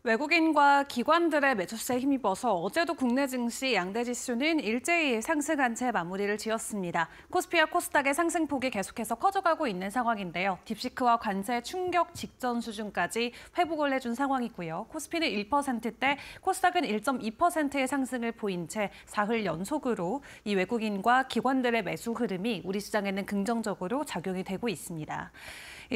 외국인과 기관들의 매수세에 힘입어서 어제도 국내 증시 양대 지수는 일제히 상승한 채 마무리를 지었습니다. 코스피와 코스닥의 상승폭이 계속해서 커져가고 있는 상황인데요. 딥시크와 관세 충격 직전 수준까지 회복을 해준 상황이고요. 코스피는 1%대, 코스닥은 1.2%의 상승을 보인 채 사흘 연속으로 이 외국인과 기관들의 매수 흐름이 우리 시장에는 긍정적으로 작용이 되고 있습니다.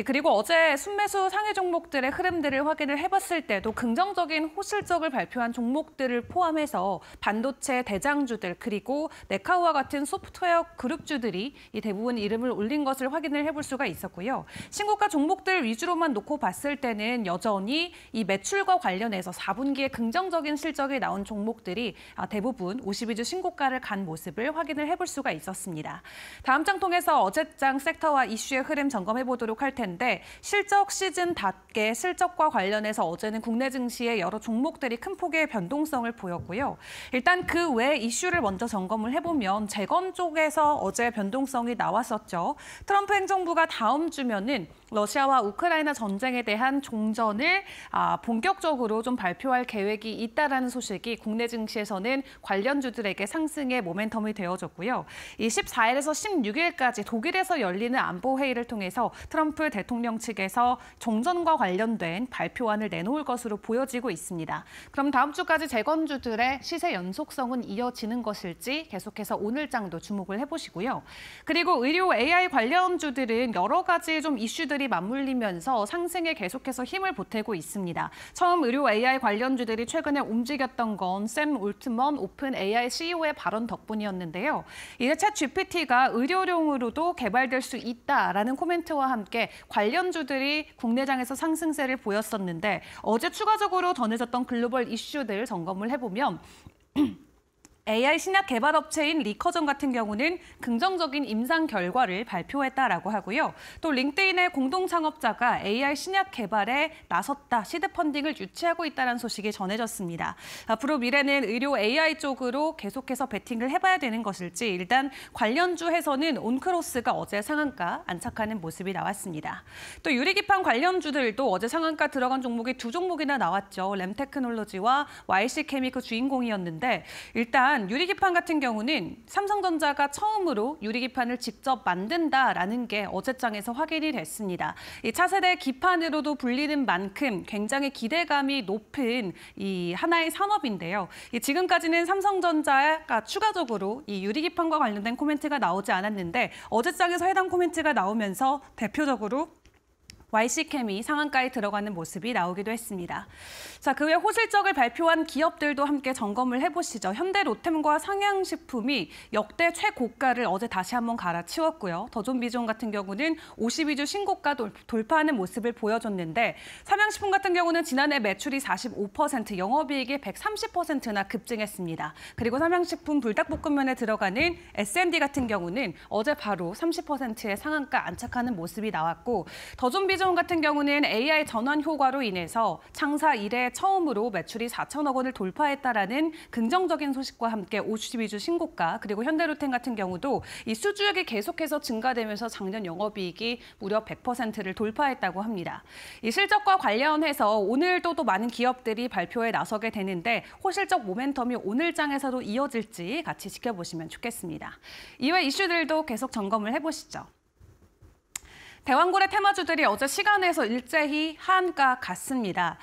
그리고 어제 순매수 상위 종목들의 흐름들을 확인을 해봤을 때도 긍정적인 호실적을 발표한 종목들을 포함해서 반도체 대장주들 그리고 네카우와 같은 소프트웨어 그룹주들이 이 대부분 이름을 올린 것을 확인을 해볼 수가 있었고요. 신고가 종목들 위주로만 놓고 봤을 때는 여전히 이 매출과 관련해서 4분기에 긍정적인 실적이 나온 종목들이 대부분 52주 신고가를 간 모습을 확인을 해볼 수가 있었습니다. 다음 장 통해서 어제장 섹터와 이슈의 흐름 점검해 보도록 할 텐데 실적 시즌답게 실적과 관련해서 어제는 국내 증시의 여러 종목들이 큰 폭의 변동성을 보였고요. 일단 그 외 이슈를 먼저 점검을 해보면 재건 쪽에서 어제 변동성이 나왔었죠. 트럼프 행정부가 다음 주면은 러시아와 우크라이나 전쟁에 대한 종전을 본격적으로 좀 발표할 계획이 있다라는 소식이 국내 증시에서는 관련주들에게 상승의 모멘텀이 되어줬고요. 이 14일에서 16일까지 독일에서 열리는 안보회의를 통해서 트럼프 대통령 측에서 종전과 관련된 발표안을 내놓을 것으로 보여지고 있습니다. 그럼 다음 주까지 재건주들의 시세 연속성은 이어지는 것일지 계속해서 오늘 장도 주목을 해보시고요. 그리고 의료 AI 관련주들은 여러 가지 좀 이슈들이 맞물리면서 상승에 계속해서 힘을 보태고 있습니다. 처음 의료 AI 관련주들이 최근에 움직였던 건 샘 올트먼 오픈 AI CEO의 발언 덕분이었는데요. 이제 챗 GPT가 의료용으로도 개발될 수 있다라는 코멘트와 함께 관련주들이 국내장에서 상승세를 보였었는데 어제 추가적으로 전해졌던 글로벌 이슈들 점검을 해보면 AI 신약 개발 업체인 리커전 같은 경우는 긍정적인 임상 결과를 발표했다라고 하고요. 또 링크드인의 공동 창업자가 AI 신약 개발에 나섰다, 시드 펀딩을 유치하고 있다는 소식이 전해졌습니다. 앞으로 미래는 의료 AI 쪽으로 계속해서 베팅을 해봐야 되는 것일지 일단 관련주에서는 온크로스가 어제 상한가 안착하는 모습이 나왔습니다. 또 유리기판 관련주들도 어제 상한가 들어간 종목이 두 종목이나 나왔죠. 램테크놀로지와 YC케미크 주인공이었는데 일단 유리기판 같은 경우는 삼성전자가 처음으로 유리기판을 직접 만든다라는 게 어제장에서 확인이 됐습니다. 이 차세대 기판으로도 불리는 만큼 굉장히 기대감이 높은 이 하나의 산업인데요. 지금까지는 삼성전자가 추가적으로 이 유리기판과 관련된 코멘트가 나오지 않았는데 어제장에서 해당 코멘트가 나오면서 대표적으로 YC케미 상한가에 들어가는 모습이 나오기도 했습니다. 자, 그 외 호실적을 발표한 기업들도 함께 점검을 해보시죠. 현대로템과 상향식품이 역대 최고가를 어제 다시 한번 갈아치웠고요. 더존비존 같은 경우는 52주 신고가 돌파하는 모습을 보여줬는데 삼양식품 같은 경우는 지난해 매출이 45%, 영업이익이 130%나 급증했습니다. 그리고 삼양식품 불닭볶음면에 들어가는 S&D 같은 경우는 어제 바로 30%의 상한가 안착하는 모습이 나왔고 더존비존 같은 경우는 AI 전환 효과로 인해서 창사 이래 처음으로 매출이 4천억 원을 돌파했다라는 긍정적인 소식과 함께 52주 신고가, 그리고 현대로템 같은 경우도 이 수주액이 계속해서 증가되면서 작년 영업이익이 무려 100%를 돌파했다고 합니다. 이 실적과 관련해서 오늘도 또 많은 기업들이 발표에 나서게 되는데 호실적 모멘텀이 오늘 장에서도 이어질지 같이 지켜보시면 좋겠습니다. 이외 이슈들도 계속 점검을 해보시죠. 대왕고래 테마주들이 어제 시간에서 일제히 하한가 갔습니다.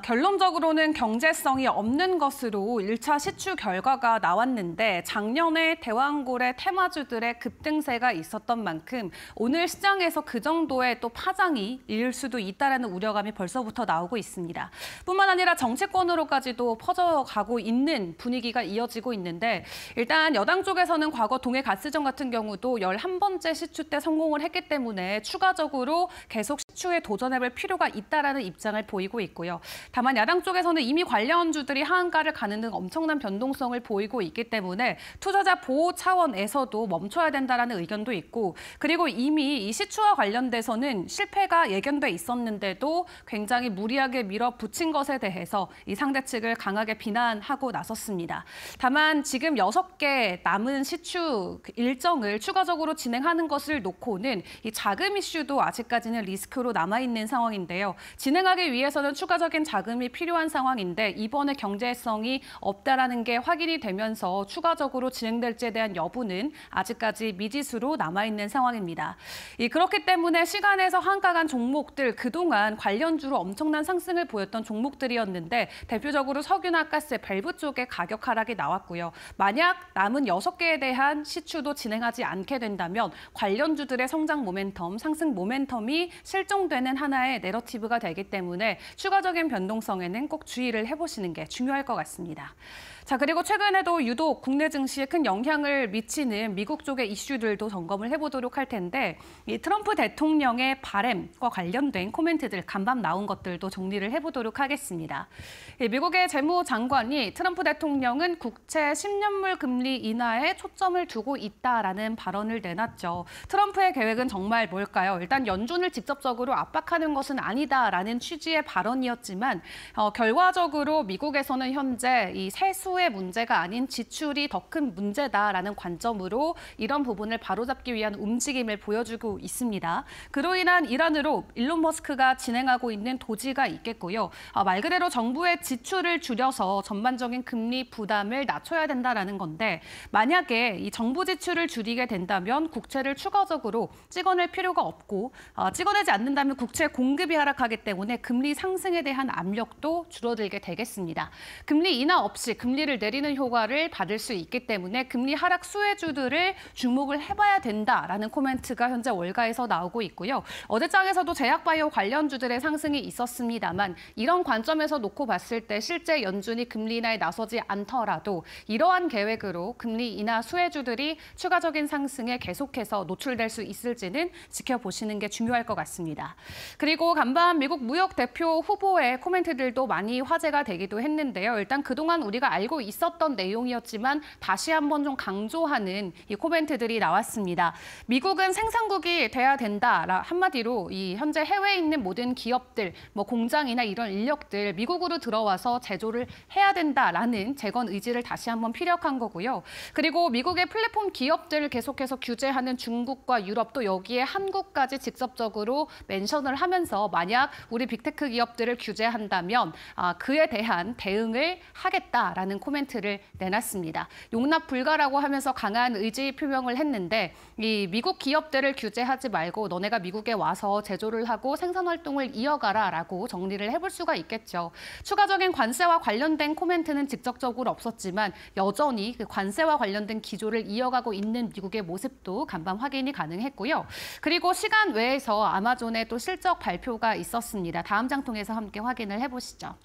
결론적으로는 경제성이 없는 것으로 1차 시추 결과가 나왔는데 작년에 대왕고래 테마주들의 급등세가 있었던 만큼 오늘 시장에서 그 정도의 또 파장이 일 수도 있다는 우려감이 벌써부터 나오고 있습니다. 뿐만 아니라 정치권으로까지도 퍼져가고 있는 분위기가 이어지고 있는데 일단 여당 쪽에서는 과거 동해가스전 같은 경우도 11번째 시추 때 성공을 했기 때문에 추가적으로 계속 시추에 도전해볼 필요가 있다라는 입장을 보이고 있고요. 다만 야당 쪽에서는 이미 관련주들이 하한가를 가는 등 엄청난 변동성을 보이고 있기 때문에 투자자 보호 차원에서도 멈춰야 된다라는 의견도 있고, 그리고 이미 이 시추와 관련돼서는 실패가 예견돼 있었는데도 굉장히 무리하게 밀어붙인 것에 대해서 이 상대 측을 강하게 비난하고 나섰습니다. 다만 지금 6개 남은 시추 일정을 추가적으로 진행하는 것을 놓고는 이 자금 이슈 이슈도 아직까지는 리스크로 남아있는 상황인데요. 진행하기 위해서는 추가적인 자금이 필요한 상황인데 이번에 경제성이 없다라는 게 확인이 되면서 추가적으로 진행될지에 대한 여부는 아직까지 미지수로 남아있는 상황입니다. 그렇기 때문에 시간에서 한가간 종목들 그동안 관련주로 엄청난 상승을 보였던 종목들이었는데 대표적으로 석유나 가스, 밸브 쪽에 가격 하락이 나왔고요. 만약 남은 6개에 대한 시추도 진행하지 않게 된다면 관련주들의 성장 모멘텀, 상승 모멘텀이 실종되는 하나의 내러티브가 되기 때문에 추가적인 변동성에는 꼭 주의를 해보시는 게 중요할 것 같습니다. 자, 그리고 최근에도 유독 국내 증시에 큰 영향을 미치는 미국 쪽의 이슈들도 점검을 해보도록 할 텐데 이 트럼프 대통령의 바램과 관련된 코멘트들 간밤 나온 것들도 정리를 해보도록 하겠습니다. 미국의 재무장관이 트럼프 대통령은 국채 10년물 금리 인하에 초점을 두고 있다라는 발언을 내놨죠. 트럼프의 계획은 정말 뭘까요? 일단 연준을 직접적으로 압박하는 것은 아니다라는 취지의 발언이었지만 결과적으로 미국에서는 현재 이 세수의 문제가 아닌 지출이 더 큰 문제다라는 관점으로 이런 부분을 바로잡기 위한 움직임을 보여주고 있습니다. 그로 인한 일환으로 일론 머스크가 진행하고 있는 도지가 있겠고요. 말 그대로 정부의 지출을 줄여서 전반적인 금리 부담을 낮춰야 된다라는 건데 만약에 이 정부 지출을 줄이게 된다면 국채를 추가적으로 찍어낼 필요가 없고 찍어내지 않는다면 국채 공급이 하락하기 때문에 금리 상승에 대한 압력도 줄어들게 되겠습니다. 금리 인하 없이 금리를 내리는 효과를 받을 수 있기 때문에 금리 하락 수혜주들을 주목을 해봐야 된다라는 코멘트가 현재 월가에서 나오고 있고요. 어제장에서도 제약바이오 관련주들의 상승이 있었습니다만 이런 관점에서 놓고 봤을 때 실제 연준이 금리 인하에 나서지 않더라도 이러한 계획으로 금리 인하 수혜주들이 추가적인 상승에 계속해서 노출될 수 있을지는 지켜보시는 게 중요할 것 같습니다. 그리고 간밤 미국 무역 대표 후보의 코멘트들도 많이 화제가 되기도 했는데요. 일단 그동안 우리가 알고 있었던 내용이었지만 다시 한번 좀 강조하는 이 코멘트들이 나왔습니다. 미국은 생산국이 돼야 된다. 한마디로 이 현재 해외에 있는 모든 기업들, 공장이나 이런 인력들 미국으로 들어와서 제조를 해야 된다라는 재건 의지를 다시 한번 피력한 거고요. 그리고 미국의 플랫폼 기업들을 계속해서 규제하는 중국과 유럽 또 여기에 한국까지 직접적으로 멘션을 하면서 만약 우리 빅테크 기업들을 규제한다면 그에 대한 대응을 하겠다라는 코멘트를 내놨습니다. 용납 불가라고 하면서 강한 의지 표명을 했는데 이 미국 기업들을 규제하지 말고 너네가 미국에 와서 제조를 하고 생산 활동을 이어가라라고 정리를 해볼 수가 있겠죠. 추가적인 관세와 관련된 코멘트는 직접적으로 없었지만 여전히 그 관세와 관련된 기조를 이어가고 있는 미국의 모습도 간밤 확인이 가능했고요. 그리고 시간 외에서 아마존의 또 실적 발표가 있었습니다. 다음 장 통해서 함께 확인을 해보시죠.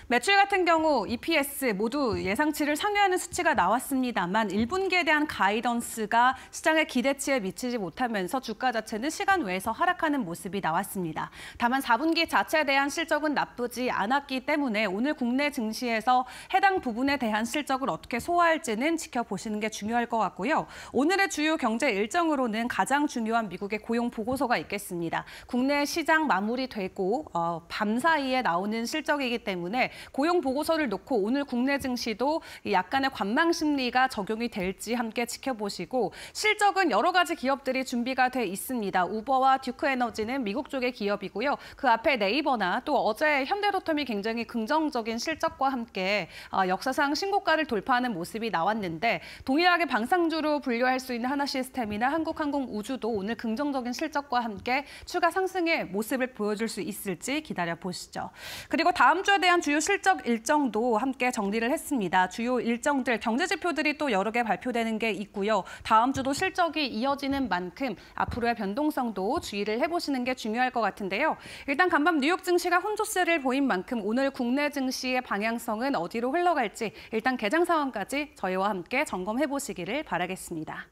매출 같은 경우 EPS 모두 예상치를 상회하는 수치가 나왔습니다만 1분기에 대한 가이던스가 시장의 기대치에 미치지 못하면서 주가 자체는 시간 외에서 하락하는 모습이 나왔습니다. 다만 4분기 자체에 대한 실적은 나쁘지 않았기 때문에 오늘 국내 증시에서 해당 부분에 대한 실적을 어떻게 소화할지는 지켜보시는 게 중요할 것 같고요. 오늘의 주요 경제 일정으로는 가장 중요한 미국의 고용 보고서가 있겠습니다. 국내 시장 마무리되고 밤 사이에 나오는 실적이기 때문에 고용 보고서를 놓고 오늘 국내 증시도 약간의 관망 심리가 적용이 될지 함께 지켜보시고 실적은 여러 가지 기업들이 준비가 돼 있습니다. 우버와 듀크에너지는 미국 쪽의 기업이고요. 그 앞에 네이버나 또 어제 현대로텀이 굉장히 긍정적인 실적과 함께 역사상 신고가를 돌파하는 모습이 나왔는데 동일하게 방상주로 분류할 수 있는 하나시스템이나 한국항공우주도 오늘 긍정적인 실적과 함께 추가 상승의 모습을 보여줄 수 있을지 기다려보시죠. 그리고 다음 주에 대한 주요 실적 일정도 함께 정리를 했습니다. 주요 일정들, 경제 지표들이 또 여러 개 발표되는 게 있고요. 다음 주도 실적이 이어지는 만큼 앞으로의 변동성도 주의를 해보시는 게 중요할 것 같은데요. 일단 간밤 뉴욕 증시가 혼조세를 보인 만큼 오늘 국내 증시의 방향성은 어디로 흘러갈지 일단 개장 상황까지 저희와 함께 점검해 보시기를 바라겠습니다.